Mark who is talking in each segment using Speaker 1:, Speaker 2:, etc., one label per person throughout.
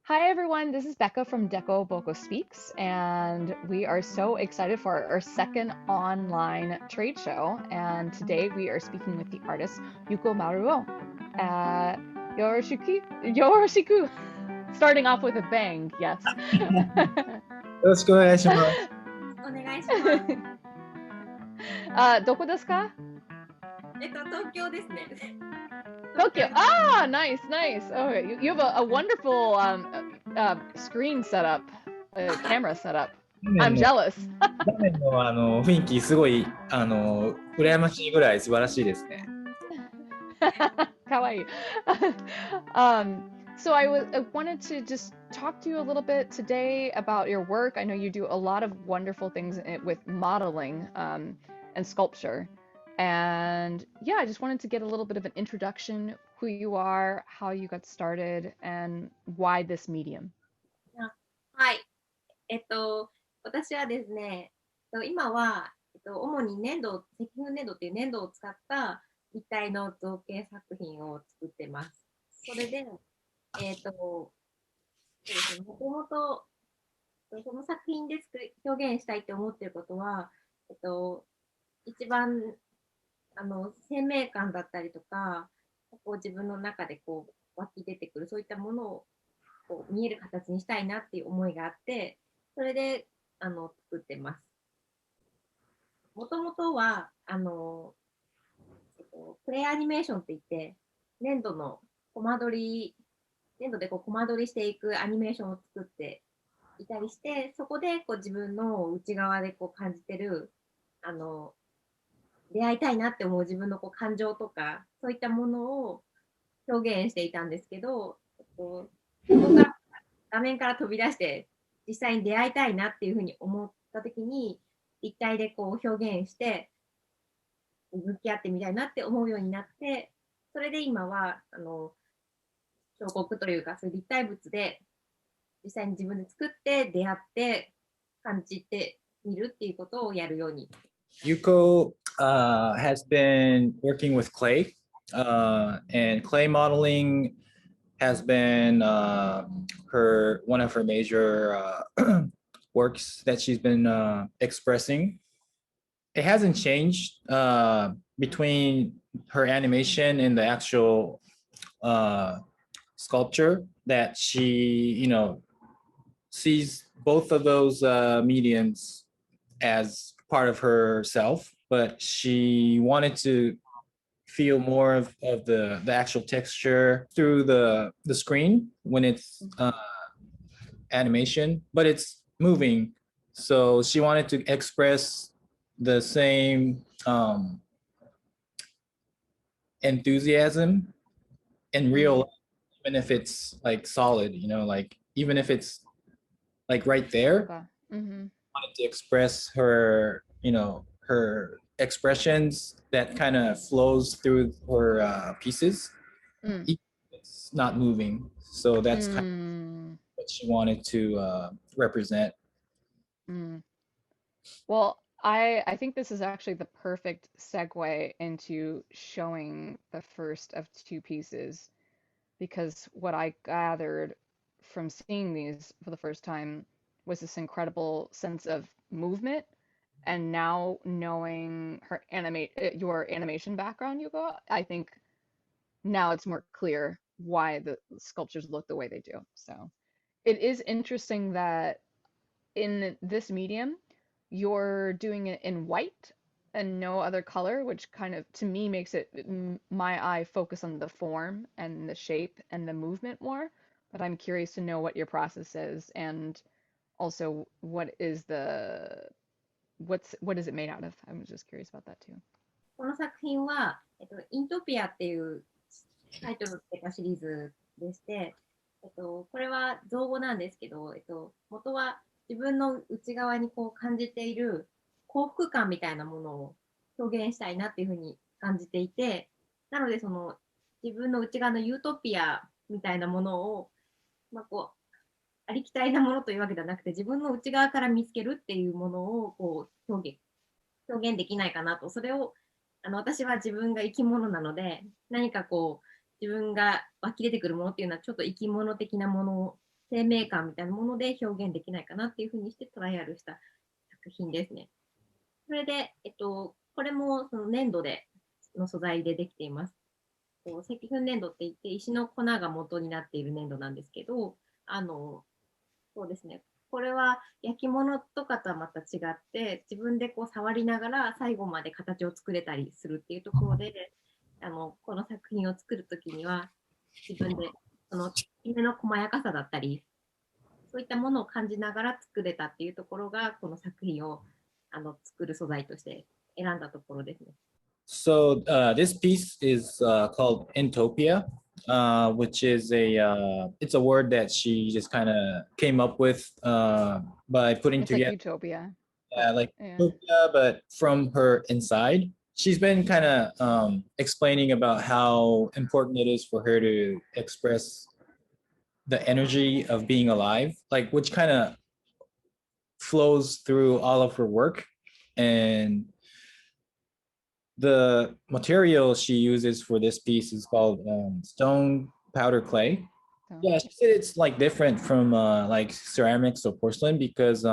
Speaker 1: Hi everyone, this is Becca from DECO BOKO Speaks, and we are so excited for our second online trade show. And today we are speaking with the artist Yuko Maruo. Uh, yoroshiku. Starting off with a bang, yes.
Speaker 2: よろしくお願いします。
Speaker 3: お願いします。
Speaker 1: どこですか？
Speaker 3: 東京ですね。
Speaker 1: Tokyo. Ah, nice, nice. Oh, you have a wonderful screen setup, camera setup.
Speaker 2: 画面
Speaker 1: I'm
Speaker 2: の
Speaker 1: jealous.
Speaker 2: 画面の雰囲気すごい羨ましいぐらい素晴らしいですね。
Speaker 1: Kawaii. So I wanted to just talk to you a little bit today about your work. I know you do a lot of wonderful things with modeling and sculpture. And yeah, I just wanted to get a little bit of an introduction, who you are, how you got started, and why this medium.
Speaker 3: はい。私はですね、今は、主に赤粉粘土っていう粘土を使った立体の造形作品を作ってます。それで、そうですね、もともと、その作品で表現したいって思ってることは、一番鮮明感だったりとか、こう自分の中でこう湧き出てくる、そういったものをこう見える形にしたいなっていう思いがあって、それで作ってます。もともとはプレイアニメーションって言って、粘土のコマ撮り、粘土でこうコマ撮りしていくアニメーションを作っていたりして、そこでこう自分の内側でこう感じてるあの出会いたいなって思う自分のこう感情とか、そういったものを表現していたんですけど、そこから画面から飛び出して実際に出会いたいなっていうふうに思った時に、立体でこう表現して向き合ってみたいなって思うようになって、それで今は彫刻というかそういう立体物で実際に自分で作って出会って感じてみるっていうことをやるように。
Speaker 2: Yuko has been working with clay, and clay modeling has been her one of her major works that she's been expressing. It hasn't changed between her animation and the actual sculpture, that she, sees both of those mediums as part of herself, but she wanted to feel more of the actual texture through the screen when it's animation, but it's moving. So she wanted to express the same enthusiasm in real life, even if it's like solid, like even if it's like right there, wanted to express her, her expressions that kind of flows through her pieces. It's not moving, so that's kind of what she wanted to represent.
Speaker 1: Well, I think this is actually the perfect segue into showing the first of two pieces, because what I gathered from seeing these for the first time was this incredible sense of movement. And now knowing your animation background, Yuko, I think now it's more clear why the sculptures look the way they do. So it is interesting that in this medium, you're doing it in white and no other color, which kind of to me makes it my eye focus on the form and the shape and the movement more. But I'm curious to know what your process is, and also what is it made out of? I was just curious about that too.
Speaker 3: この作品は、イントピアっていうタイトルをつけたシリーズでして、これは造語なんですけど、元は自分の内側にこう感じている幸福感みたいなものを表現したいなっていうふうに感じていて、なのでその自分の内側のユートピアみたいなものを、こうありきたりなものというわけではなくて、自分の内側から見つけるっていうものをこう表現できないかなと。それを私は自分が生き物なので、何かこう自分が湧き出てくるものっていうのはちょっと生き物的なもの生命感みたいなもので表現できないかなっていうふうにしてトライアルした作品ですね。それで、これもその粘土の素材でできています。石粉粘土って言って石の粉が元になっている粘土なんですけど、そうですね。これは焼き物とかとはまた違って、自分でこう触りながら最後まで形を作れたりするっていうところで、この作品を作るときには、自分でその夢の細やかさだったり、そういったものを感じながら作れたっていうところが、この作品を作る素材として選んだところですね。
Speaker 2: So this piece is called Entopia, which is it's a word that she just kind of came up with by putting
Speaker 1: It's like
Speaker 2: together.
Speaker 1: utopia.
Speaker 2: Yeah, like
Speaker 1: Yeah.
Speaker 2: utopia, but from her inside. She's been kind of explaining about how important it is for her to express the energy of being alive, like which kind of flows through all of her work. And the material she uses for this piece is called stone powder clay.
Speaker 1: So,
Speaker 2: Yeah, she said it's like different from like ceramics or porcelain because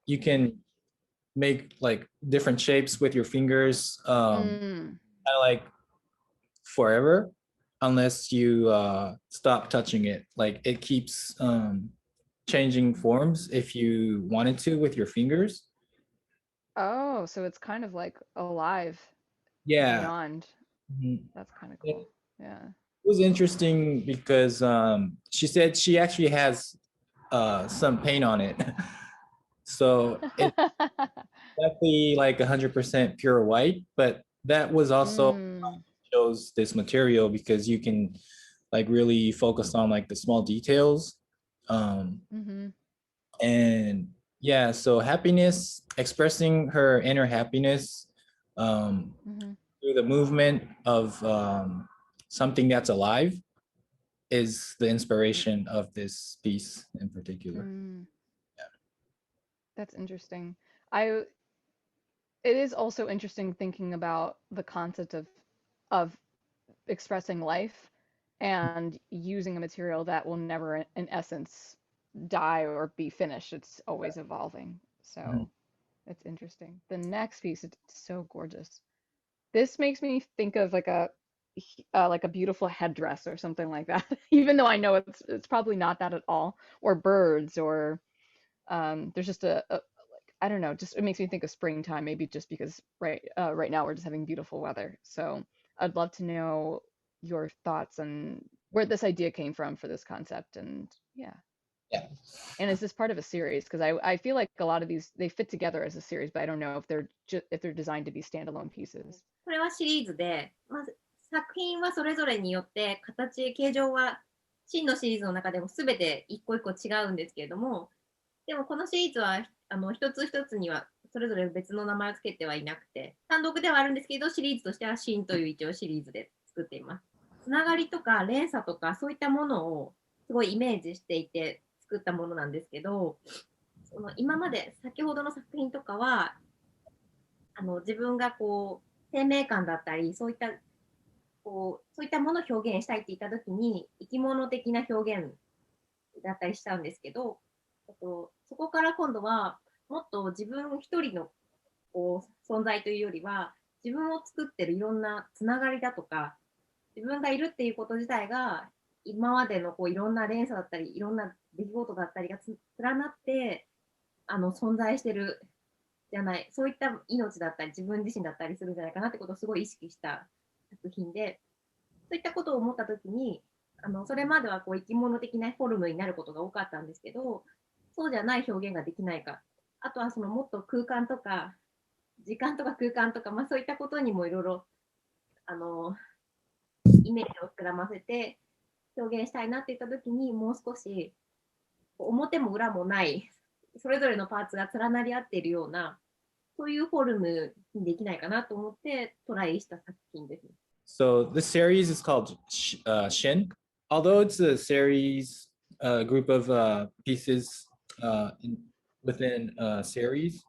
Speaker 2: you can make like different shapes with your fingers kind of like forever unless you stop touching it. Like it keeps changing forms if you wanted to with your fingers.
Speaker 1: oh, so it's kind of like alive
Speaker 2: Yeah.
Speaker 1: beyond.
Speaker 2: Mhm.
Speaker 1: That's kind of
Speaker 2: It
Speaker 1: cool. Yeah.
Speaker 2: was interesting because she said she actually has some paint on it. So it's definitely like 100% pure white, but that was also
Speaker 1: Mm.
Speaker 2: chose this material because you can like really focus on like the small details.
Speaker 1: Mm-hmm.
Speaker 2: And yeah, so happiness, expressing her inner happiness um,
Speaker 1: Mm-hmm.
Speaker 2: through the movement of something that's alive is the inspiration of this piece in particular.
Speaker 1: Mm. That's interesting. I It is also interesting thinking about the concept of expressing life and using a material that will never in essence die or be finished. It's always evolving.
Speaker 2: Mhm.
Speaker 1: So it's interesting. The next piece is so gorgeous. This makes me think of like a beautiful headdress or something like that, even though I know it's probably not that at all, or birds, or there's just like I don't know, just it makes me think of springtime, maybe just because right now we're just having beautiful weather. So I'd love to know your thoughts on where this idea came from for this concept, and yeah.
Speaker 2: Yeah.
Speaker 1: And is this part of a series? Because I feel like a lot of these they fit together as a series, but I don't know if they're designed to be standalone pieces.
Speaker 3: これはシリーズで、まず作品はそれぞれによって形、形状は真のシリーズの中でも全て一個一個違うんですけれども、でもこのシリーズは一つ一つにはそれぞれ別の名前をつけてはいなくて、単独ではあるんですけど、シリーズとしては真という一応シリーズで作っています。つながりとか連鎖とかそういったものをすごいイメージしていて作ったものなんですけど、その今まで先ほどの作品とかは自分がこう生命感だったりそういったそういったものを表現したいって言った時に生き物的な表現だったりしたんですけど、そこから今度はもっと自分一人の存在というよりは自分を作ってるいろんなつながりだとか自分がいるっていうこと自体が今までのいろんな連鎖だったりいろんな出来事だったりが連なって存在してるじゃない、そういった命だったり自分自身だったりするんじゃないかなってことをすごい意識した作品で、そういったことを思った時にそれまでは生き物的なフォルムになることが多かったんですけど、そうじゃない表現ができないか、あとはそのもっと空間とか時間とか空間とか、そういったことにもいろいろイメージを膨らませて表現したいなって言った時にもう少し表も裏もないそれぞれのパーツが連なり合っているようなそういうフォルムにできないかなと思ってトライした作品です。
Speaker 2: So this series is called Shin. Although it's a series, group of pieces within a series,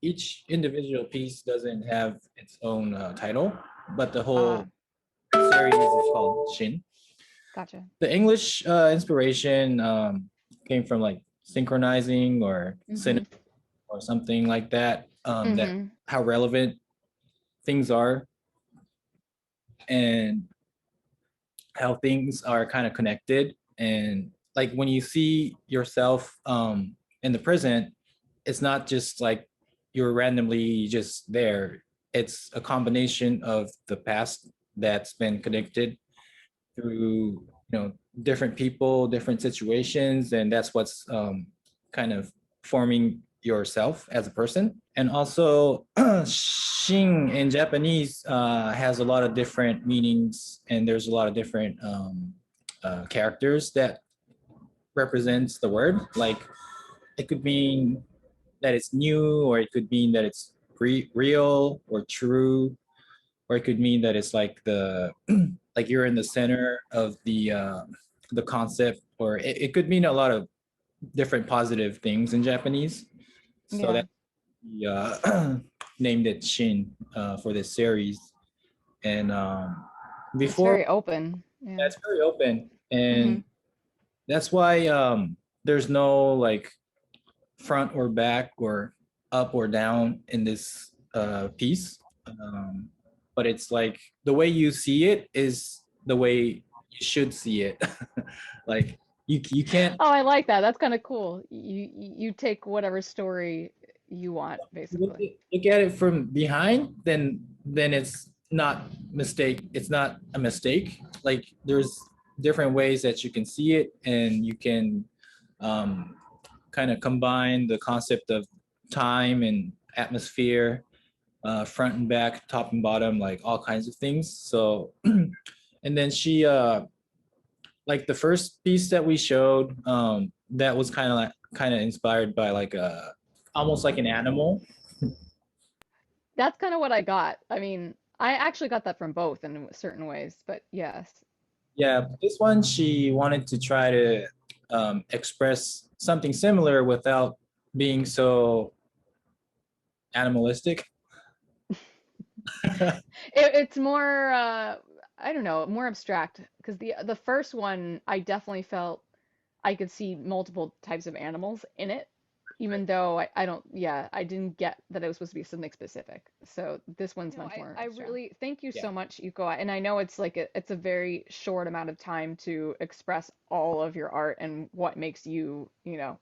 Speaker 2: each individual piece doesn't have its own title, but the whole series is called Shin.
Speaker 1: Gotcha.
Speaker 2: The English inspiration came from like synchronizing or or something like that. That how relevant things are and how things are kind of connected. And like when you see yourself in the present, it's not just like you're randomly just there. It's a combination of the past that's been connected through different people, different situations, and that's what's kind of forming yourself as a person. And also shin in Japanese has a lot of different meanings, and there's a lot of different characters that represents the word. Like it could mean that it's new, or it could mean that it's real or true, or it could mean that it's like the like you're in the center of the concept, or it could mean a lot of different positive things in Japanese. So that we named it Shin for this series. And before,
Speaker 1: it's very open. Yeah.
Speaker 2: it's very open, and that's why there's no like front or back or up or down in this piece. But it's like the way you see it is the way you should see it. Like you can't.
Speaker 1: Oh, I like that. That's kind of cool. You take whatever story you want, basically.
Speaker 2: Look at it from behind, then it's not mistake. It's not a mistake. Like there's different ways that you can see it, and you can kind of combine the concept of time and atmosphere, front and back, top and bottom, like all kinds of things. So, and then she, like the first piece that we showed, that was kind of inspired by like a, almost like an animal.
Speaker 1: That's kind of what I got. I mean, I actually got that from both in certain ways, but yes.
Speaker 2: Yeah, this one she wanted to try to express something similar without being so animalistic.
Speaker 1: It's more I don't know, more abstract because the first one I definitely felt I could see multiple types of animals in it, even though I don't, yeah, I didn't get that it was supposed to be something specific. So this one's much more. I really thank you so much, Yuko. And I know it's like it's a very short amount of time to express all of your art and what makes you,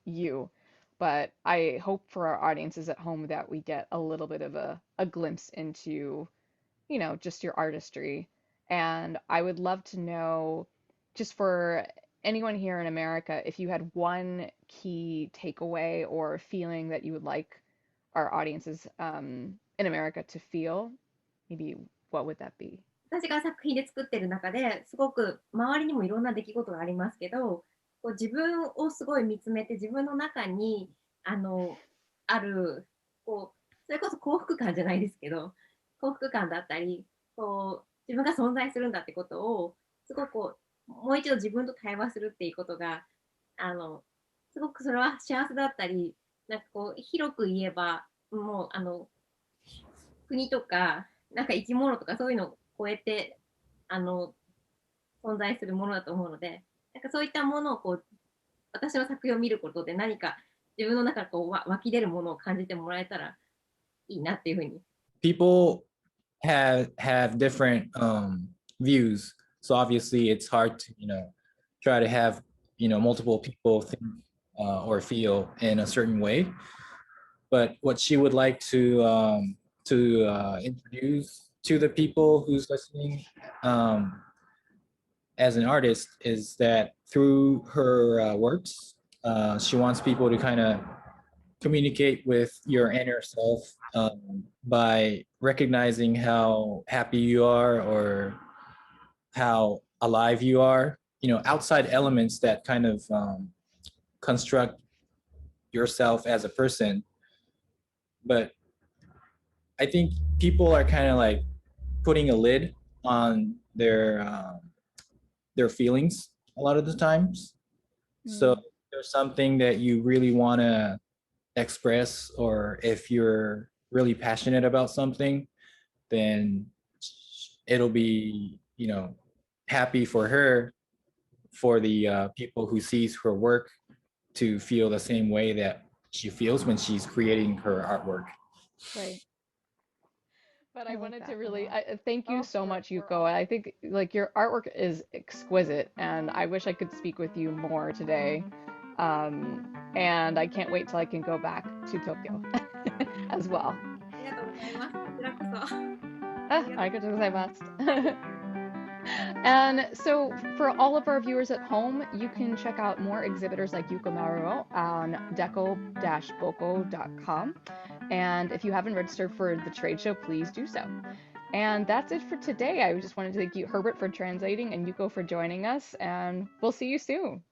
Speaker 1: you. But I hope for our audiences at home that we get a little bit of a glimpse into, just your artistry. And I would love to know, just for anyone here in America, if you had one key takeaway or feeling that you would like our audiences in America to feel, maybe what would that be?
Speaker 3: 私が作品で作ってる中ですごく周りにもいろんな出来事がありますけど、こう自分をすごい見つめて自分の中にあるこうそれこそ幸福感じゃないですけど幸福感だったりこう自分が存在するんだってことをすごくもう一度自分と対話するっていうことがすごくそれは幸せだったりなんかこう広く言えばもう国とかなんか生き物とかそういうのを超えて存在するものだと思うのでなんかそういったものをこう私の作品を見ることで何か自分の中こう湧き出るものを感じてもらえたらいいなっていうふうに。
Speaker 2: People have different views, so obviously it's hard to try to have multiple people think or feel in a certain way. But what she would like to introduce to the people who's listening as an artist is that through her works, she wants people to kind of communicate with your inner self by recognizing how happy you are or how alive you are, outside elements that kind of construct yourself as a person. But I think people are kind of like putting a lid on their feelings a lot of the times. So there's something that you really want to express, or if you're really passionate about something, then it'll be happy for her for the people who sees her work to feel the same way that she feels when she's creating her artwork.
Speaker 1: Right. But I
Speaker 4: I like
Speaker 1: wanted to
Speaker 4: that a
Speaker 1: really
Speaker 4: lot.
Speaker 1: thank you so much, Yuko. I think like your artwork is exquisite, and I wish I could speak with you more today. And I can't wait till I can go back to Tokyo as well.
Speaker 3: ありがとうございます。こちらこそ。
Speaker 1: Ah,
Speaker 3: ありがとう。
Speaker 1: arigatou gozaimasu. And so, for all of our viewers at home, you can check out more exhibitors like Yuko Maruo on deco-boko.com. And if you haven't registered for the trade show, please do so. And that's it for today. I just wanted to thank you, Herbert, for translating and Yuko for joining us. And we'll see you soon.